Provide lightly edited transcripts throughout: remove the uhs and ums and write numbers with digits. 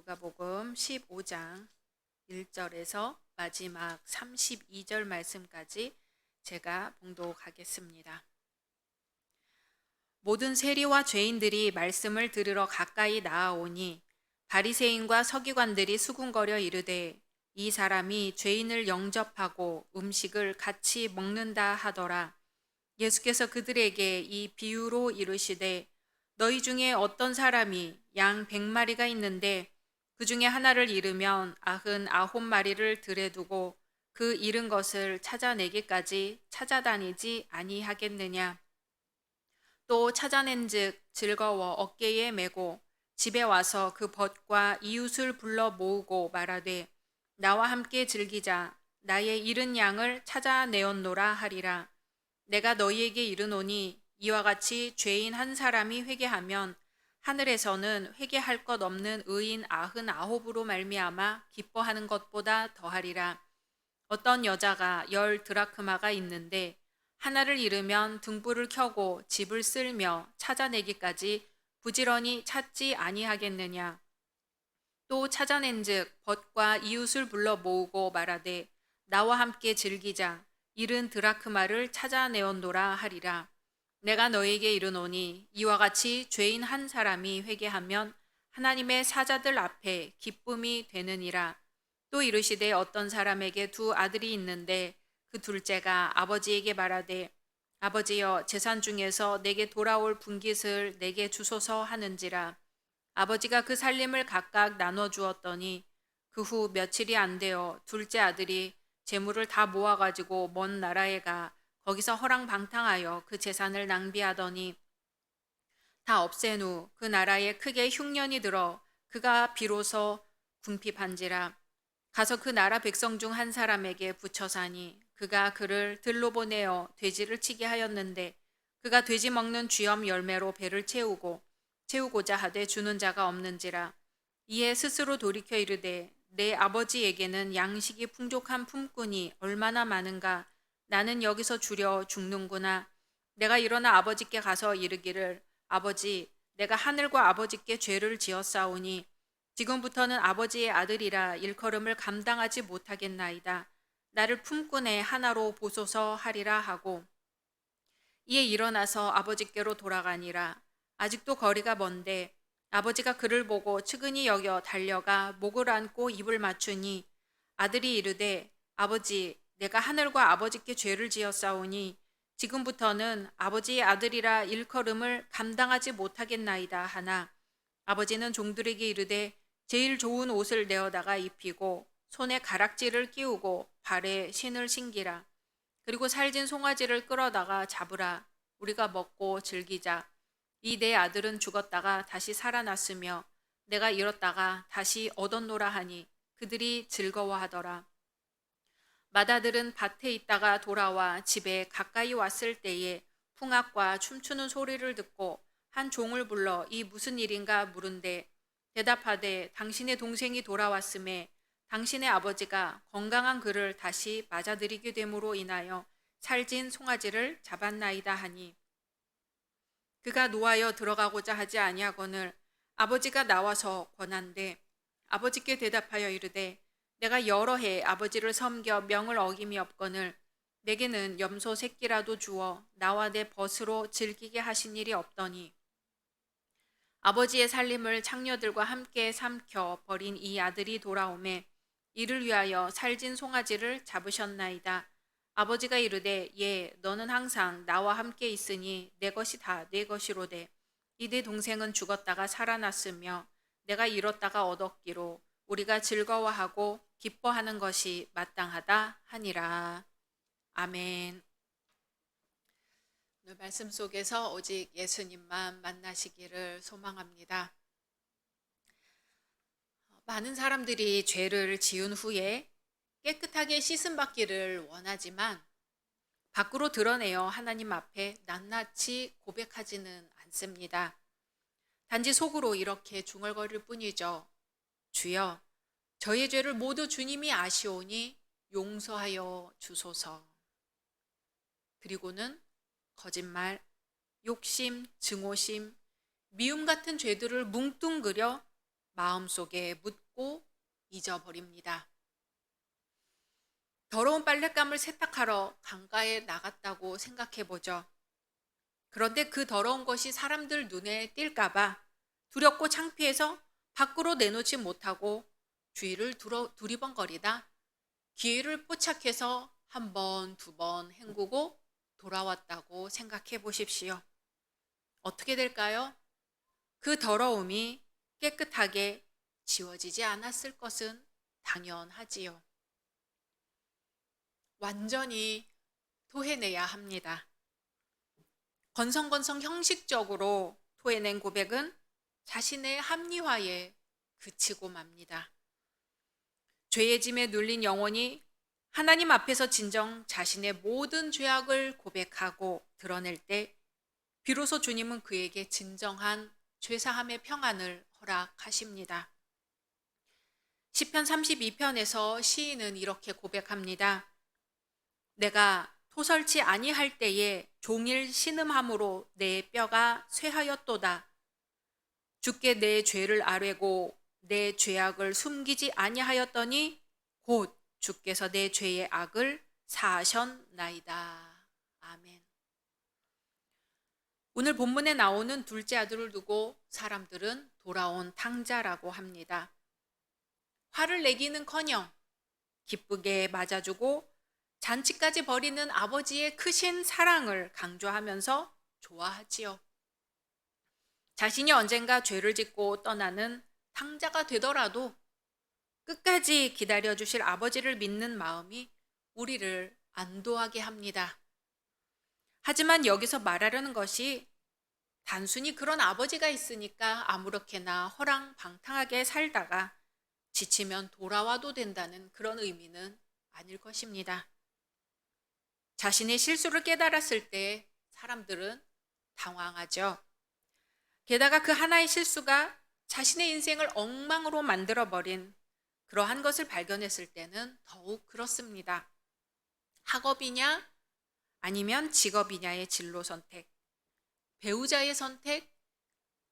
누가복음 15장 1절에서 마지막 32절 말씀까지 제가 봉독하겠습니다. 모든 세리와 죄인들이 말씀을 들으러 가까이 나아오니 바리새인과 서기관들이 수군거려 이르되 이 사람이 죄인을 영접하고 음식을 같이 먹는다 하더라. 예수께서 그들에게 이 비유로 이르시되 너희 중에 어떤 사람이 양 100마리가 있는데 그 중에 하나를 잃으면 99마리를 들에 두고 그 잃은 것을 찾아내기까지 찾아다니지 아니하겠느냐. 또 찾아낸즉 즐거워 어깨에 메고 집에 와서 그 벗과 이웃을 불러 모으고 말하되 나와 함께 즐기자. 나의 잃은 양을 찾아내었노라 하리라. 내가 너희에게 이르노니 이와 같이 죄인 한 사람이 회개하면 하늘에서는 회개할 것 없는 의인 99으로 말미암아 기뻐하는 것보다 더하리라. 어떤 여자가 10드라크마가 있는데 하나를 잃으면 등불을 켜고 집을 쓸며 찾아내기까지 부지런히 찾지 아니하겠느냐. 또 찾아낸즉 벗과 이웃을 불러 모으고 말하되 나와 함께 즐기자. 잃은 드라크마를 찾아내었노라 하리라. 내가 너에게 이르노니 이와 같이 죄인 한 사람이 회개하면 하나님의 사자들 앞에 기쁨이 되느니라. 또 이르시되 어떤 사람에게 두 아들이 있는데 그 둘째가 아버지에게 말하되 아버지여 재산 중에서 내게 돌아올 분깃을 내게 주소서 하는지라. 아버지가 그 살림을 각각 나눠 주었더니 그 후 며칠이 안 되어 둘째 아들이 재물을 다 모아가지고 먼 나라에 가 거기서 허랑방탕하여 그 재산을 낭비하더니 다 없앤 후 그 나라에 크게 흉년이 들어 그가 비로소 궁핍한지라. 가서 그 나라 백성 중 한 사람에게 붙여 사니 그가 그를 들로 보내어 돼지를 치게 하였는데 그가 돼지 먹는 쥐엄 열매로 배를 채우고자 하되 주는 자가 없는지라. 이에 스스로 돌이켜 이르되 내 아버지에게는 양식이 풍족한 품꾼이 얼마나 많은가. 나는 여기서 주려 죽는구나. 내가 일어나 아버지께 가서 이르기를 아버지 내가 하늘과 아버지께 죄를 지었사오니 지금부터는 아버지의 아들이라 일컬음을 감당하지 못하겠나이다. 나를 품꾼의 하나로 보소서 하리라 하고 이에 일어나서 아버지께로 돌아가니라. 아직도 거리가 먼데 아버지가 그를 보고 측은히 여겨 달려가 목을 안고 입을 맞추니 아들이 이르되 아버지 내가 하늘과 아버지께 죄를 지었사오니 지금부터는 아버지의 아들이라 일컬음을 감당하지 못하겠나이다 하나 아버지는 종들에게 이르되 제일 좋은 옷을 내어다가 입히고 손에 가락지를 끼우고 발에 신을 신기라. 그리고 살진 송아지를 끌어다가 잡으라. 우리가 먹고 즐기자. 이 내 아들은 죽었다가 다시 살아났으며 내가 잃었다가 다시 얻었노라 하니 그들이 즐거워하더라. 맏아들은 밭에 있다가 돌아와 집에 가까이 왔을 때에 풍악과 춤추는 소리를 듣고 한 종을 불러 이 무슨 일인가 물은데 대답하되 당신의 동생이 돌아왔음에 당신의 아버지가 건강한 그를 다시 맞아들이게 됨으로 인하여 살진 송아지를 잡았나이다 하니 그가 노하여 들어가고자 하지 아니하거늘 아버지가 나와서 권한대 아버지께 대답하여 이르되 내가 여러 해 아버지를 섬겨 명을 어김이 없거늘 내게는 염소 새끼라도 주어 나와 내 벗으로 즐기게 하신 일이 없더니 아버지의 살림을 창녀들과 함께 삼켜 버린 이 아들이 돌아오매 이를 위하여 살진 송아지를 잡으셨나이다. 아버지가 이르되 너는 항상 나와 함께 있으니 내 것이 다 내 것이로되 이 내 동생은 죽었다가 살아났으며 내가 잃었다가 얻었기로 우리가 즐거워하고 기뻐하는 것이 마땅하다 하니라. 아멘. 오늘 말씀 속에서 오직 예수님만 만나시기를 소망합니다. 많은 사람들이 죄를 지은 후에 깨끗하게 씻음 받기를 원하지만 밖으로 드러내어 하나님 앞에 낱낱이 고백하지는 않습니다. 단지 속으로 이렇게 중얼거릴 뿐이죠. 주여, 저의 죄를 모두 주님이 아시오니 용서하여 주소서. 그리고는 거짓말, 욕심, 증오심, 미움 같은 죄들을 뭉뚱그려 마음속에 묻고 잊어버립니다. 더러운 빨랫감을 세탁하러 강가에 나갔다고 생각해 보죠. 그런데 그 더러운 것이 사람들 눈에 띌까봐 두렵고 창피해서 밖으로 내놓지 못하고 주위를 두리번거리다 기회를 포착해서 한 번, 두 번 헹구고 돌아왔다고 생각해 보십시오. 어떻게 될까요? 그 더러움이 깨끗하게 지워지지 않았을 것은 당연하지요. 완전히 토해내야 합니다. 건성건성 형식적으로 토해낸 고백은 자신의 합리화에 그치고 맙니다. 죄의 짐에 눌린 영혼이 하나님 앞에서 진정 자신의 모든 죄악을 고백하고 드러낼 때 비로소 주님은 그에게 진정한 죄사함의 평안을 허락하십니다. 시편 32편에서 시인은 이렇게 고백합니다. 내가 토설치 아니할 때에 종일 신음함으로 내 뼈가 쇠하였도다. 주께 내 죄를 아뢰고 내 죄악을 숨기지 아니하였더니 곧 주께서 내 죄의 악을 사하셨나이다. 아멘. 오늘 본문에 나오는 둘째 아들을 두고 사람들은 돌아온 탕자라고 합니다. 화를 내기는커녕 기쁘게 맞아주고 잔치까지 벌이는 아버지의 크신 사랑을 강조하면서 좋아하지요. 자신이 언젠가 죄를 짓고 떠나는 탕자가 되더라도 끝까지 기다려주실 아버지를 믿는 마음이 우리를 안도하게 합니다. 하지만 여기서 말하려는 것이 단순히 그런 아버지가 있으니까 아무렇게나 허랑방탕하게 살다가 지치면 돌아와도 된다는 그런 의미는 아닐 것입니다. 자신의 실수를 깨달았을 때 사람들은 당황하죠. 게다가 그 하나의 실수가 자신의 인생을 엉망으로 만들어버린 그러한 것을 발견했을 때는 더욱 그렇습니다. 학업이냐 아니면 직업이냐의 진로 선택, 배우자의 선택,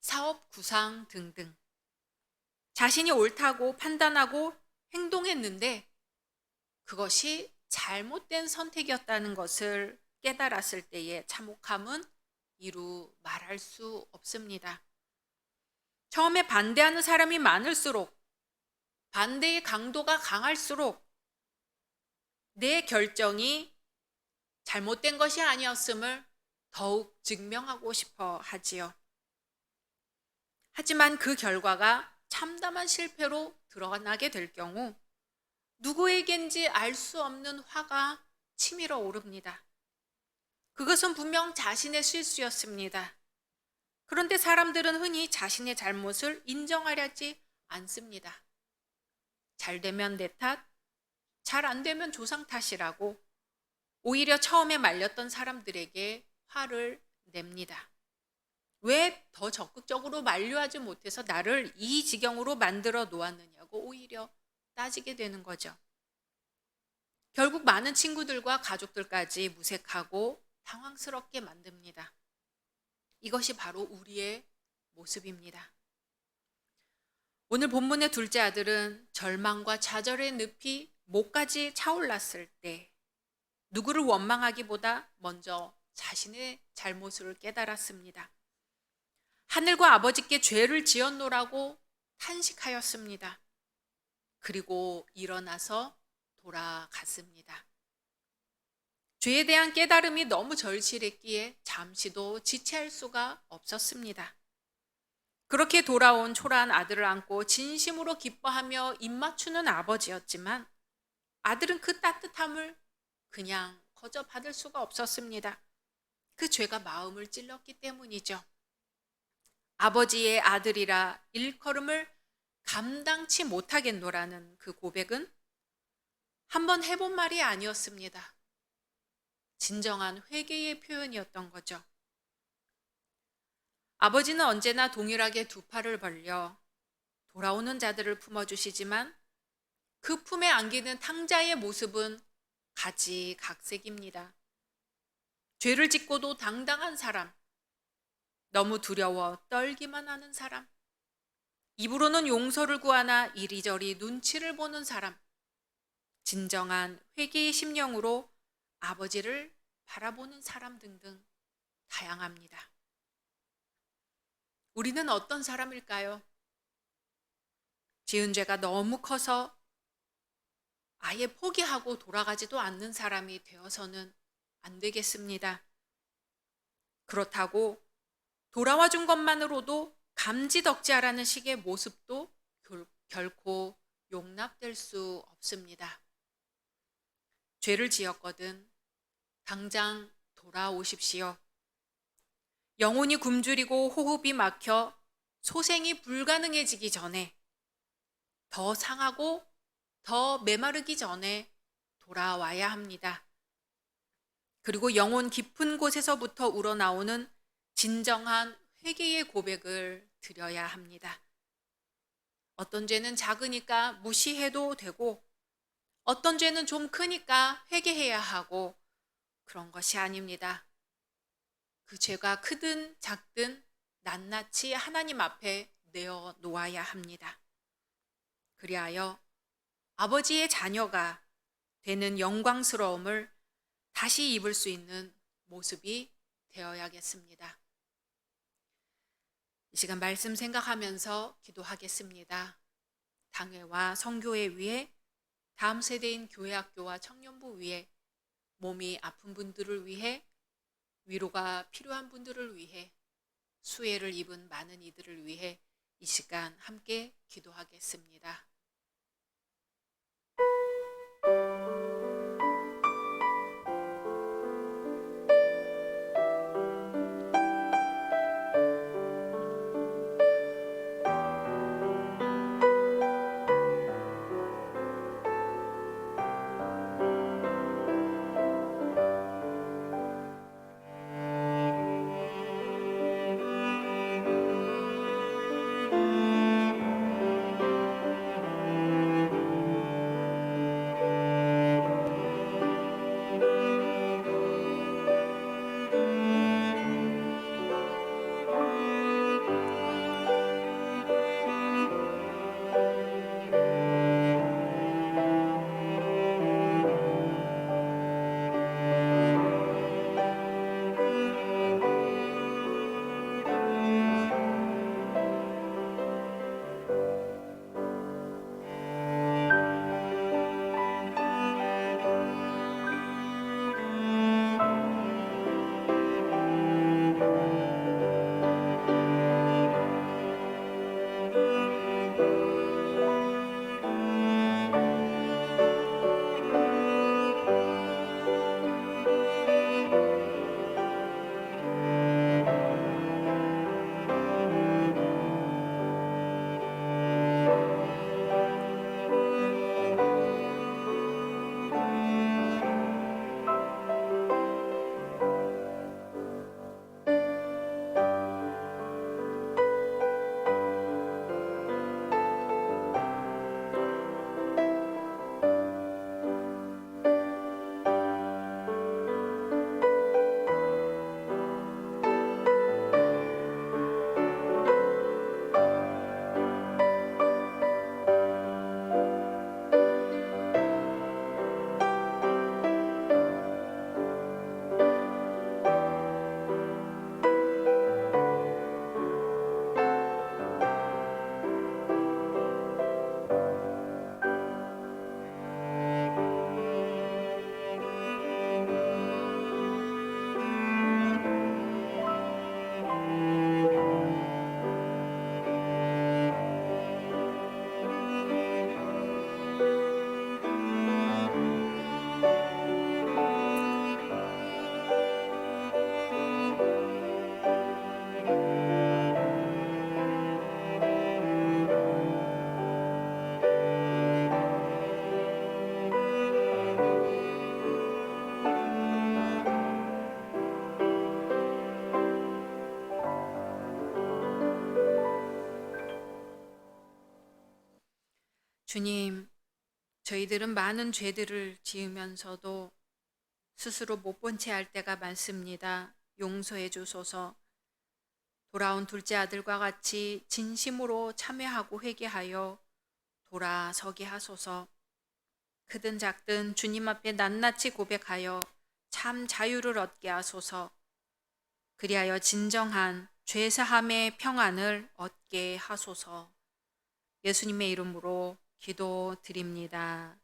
사업 구상 등등. 자신이 옳다고 판단하고 행동했는데 그것이 잘못된 선택이었다는 것을 깨달았을 때의 참혹함은 이루 말할 수 없습니다. 처음에 반대하는 사람이 많을수록, 반대의 강도가 강할수록 내 결정이 잘못된 것이 아니었음을 더욱 증명하고 싶어 하지요. 하지만 그 결과가 참담한 실패로 드러나게 될 경우 누구에겐지 알 수 없는 화가 치밀어 오릅니다. 그것은 분명 자신의 실수였습니다. 그런데 사람들은 흔히 자신의 잘못을 인정하려지 않습니다. 잘 되면 내 탓, 잘 안 되면 조상 탓이라고 오히려 처음에 말렸던 사람들에게 화를 냅니다. 왜 더 적극적으로 만류하지 못해서 나를 이 지경으로 만들어 놓았느냐고 오히려 따지게 되는 거죠. 결국 많은 친구들과 가족들까지 무색하고 당황스럽게 만듭니다. 이것이 바로 우리의 모습입니다. 오늘 본문의 둘째 아들은 절망과 좌절의 늪이 목까지 차올랐을 때 누구를 원망하기보다 먼저 자신의 잘못을 깨달았습니다. 하늘과 아버지께 죄를 지었노라고 탄식하였습니다. 그리고 일어나서 돌아갔습니다. 죄에 대한 깨달음이 너무 절실했기에 잠시도 지체할 수가 없었습니다. 그렇게 돌아온 초라한 아들을 안고 진심으로 기뻐하며 입맞추는 아버지였지만 아들은 그 따뜻함을 그냥 거저 받을 수가 없었습니다. 그 죄가 마음을 찔렀기 때문이죠. 아버지의 아들이라 일컬음을 감당치 못하겠노라는 그 고백은 한번 해본 말이 아니었습니다. 진정한 회개의 표현이었던 거죠. 아버지는 언제나 동일하게 두 팔을 벌려 돌아오는 자들을 품어주시지만 그 품에 안기는 탕자의 모습은 가지각색입니다. 죄를 짓고도 당당한 사람, 너무 두려워 떨기만 하는 사람, 입으로는 용서를 구하나 이리저리 눈치를 보는 사람, 진정한 회개의 심령으로 아버지를 바라보는 사람 등등 다양합니다. 우리는 어떤 사람일까요? 지은 죄가 너무 커서 아예 포기하고 돌아가지도 않는 사람이 되어서는 안 되겠습니다. 그렇다고 돌아와 준 것만으로도 감지덕지하라는 식의 모습도 결코 용납될 수 없습니다. 죄를 지었거든 당장 돌아오십시오. 영혼이 굶주리고 호흡이 막혀 소생이 불가능해지기 전에, 더 상하고 더 메마르기 전에 돌아와야 합니다. 그리고 영혼 깊은 곳에서부터 우러나오는 진정한 회개의 고백을 드려야 합니다. 어떤 죄는 작으니까 무시해도 되고, 어떤 죄는 좀 크니까 회개해야 하고, 그런 것이 아닙니다. 그 죄가 크든 작든 낱낱이 하나님 앞에 내어 놓아야 합니다. 그리하여 아버지의 자녀가 되는 영광스러움을 다시 입을 수 있는 모습이 되어야겠습니다. 이 시간 말씀 생각하면서 기도하겠습니다. 당회와 성교회 위에, 다음 세대인 교회학교와 청년부 위에, 몸이 아픈 분들을 위해, 위로가 필요한 분들을 위해, 수혜를 입은 많은 이들을 위해 이 시간 함께 기도하겠습니다. 주님, 저희들은 많은 죄들을 지으면서도 스스로 못 본 채 할 때가 많습니다. 용서해 주소서. 돌아온 둘째 아들과 같이 진심으로 참회하고 회개하여 돌아서게 하소서. 크든 작든 주님 앞에 낱낱이 고백하여 참 자유를 얻게 하소서. 그리하여 진정한 죄사함의 평안을 얻게 하소서. 예수님의 이름으로 기도드립니다.